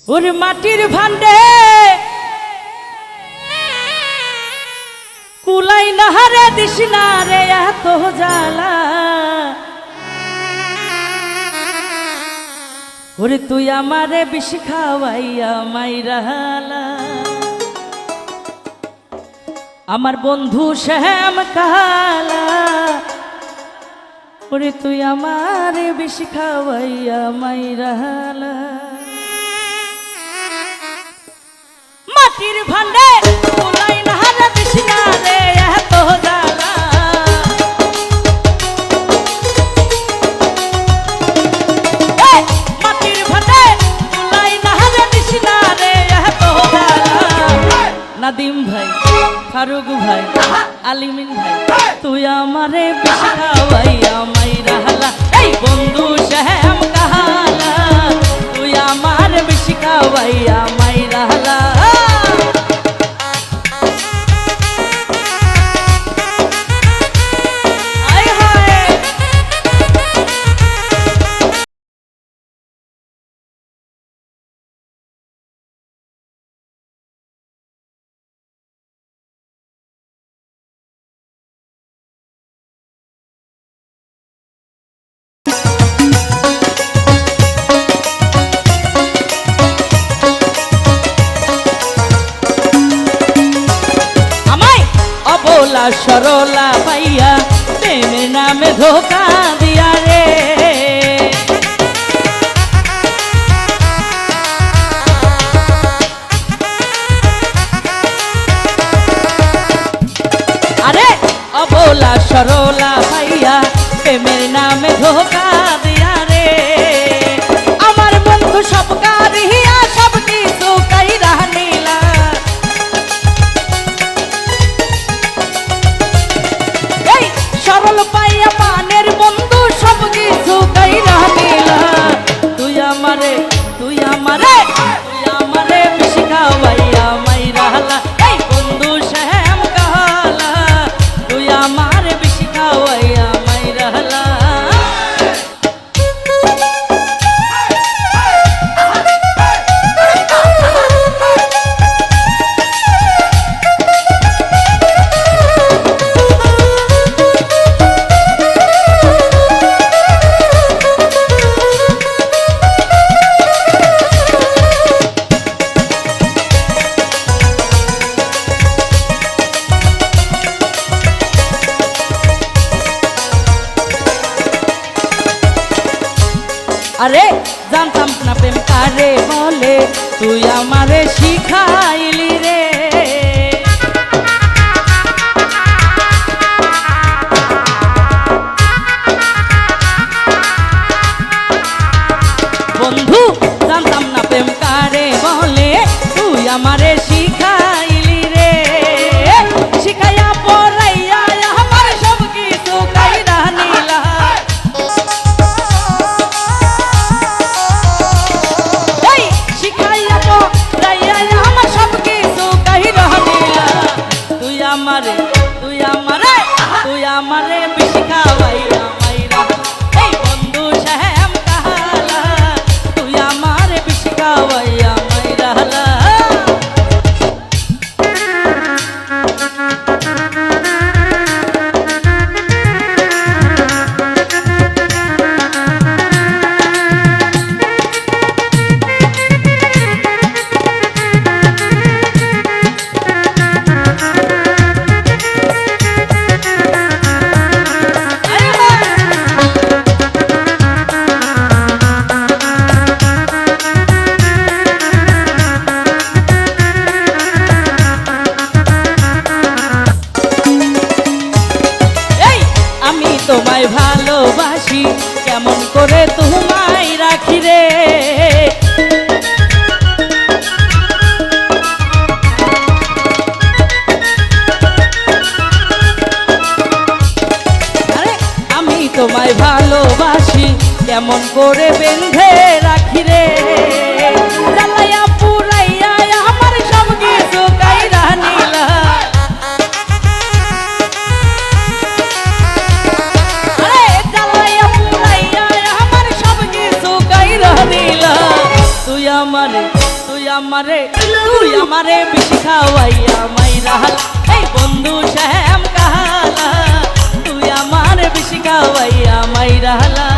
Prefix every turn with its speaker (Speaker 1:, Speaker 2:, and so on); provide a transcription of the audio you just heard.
Speaker 1: ওরে মাটির ভান্ডে কুলাই নাহারে দিস না রে এত জ্বালা। ওরে তুই আমারে বিষ খাওয়াইয়া মাইরালা, আমার বন্ধু শ্যাম কালা। ওরে তুই আমারে বিষ খাওয়াইয়া মাইরালা। মাটির ভান্ডে কুলাই নাহারে দিস না রে এত জ্বালা। মাটির ভান্ডে কুলাই নাহারে দিস না রে এত জ্বালা। নাদিম ভাই, ফারুক ভাই, আলিমিন ভাই, তুই আমারে বিষ খাওয়াইয়া মাইরালা। এই বন্ধু শ্যাম কালা, তুই আমার বিষ খাওয়াইয়া মাইরালা। অবলা সরলা পাইয়া প্রেমের নামে ধোকা দিয়া রে। আরে অবলা সরলা পাইয়া প্রেমের নামে ধোকা দিয়া রে। আমার বন্ধু সব কারিয়া সব কিছু কাইরা নিলা। সরল পাইয়া পানের বন্ধু সব কিছু কাইরা নিলা। তুই আমারে তুই আমারে তুই আমারে বিষ খাওয়াইয়া মাইরালা। এই বন্ধু শ্যাম কালা, তুই আমারে বিষ খাওয়াইয়া মাইরালা। আরে জানতাম না প্রেম কারে বলে, তুই আমারে শিখাইলি রে। বন্ধু জানতাম না প্রেম কারে বলে, তুই আমারে শিখাইলি রে। শিখাইয়া পড়াইয়া আমার সব কিছু কাইরা নিলা। তুই আমারে তুই আমারে বিষ খাওয়াইয়া মাইরালা। এই বন্ধু শ্যাম কালা, তুই আমারে বিষ খাওয়াইয়া মাইরালা। তোমায় ভালোবাসি কেমন করে তোমায় রাখি রে। আরে আমি তোমায় ভালোবাসি কেমন করে বেঁধে রাখি রে। জ্বালাইয়া পুরাইয়া আমার সব কিছু কাইরা নিলা। তুই আমারে তুই আমারে বেশি খাওয়াইয়া মাইরাল এই বন্ধু শ্যাম কাহালা তুই আমারে বেশি খাওয়াইয়া মাইরালা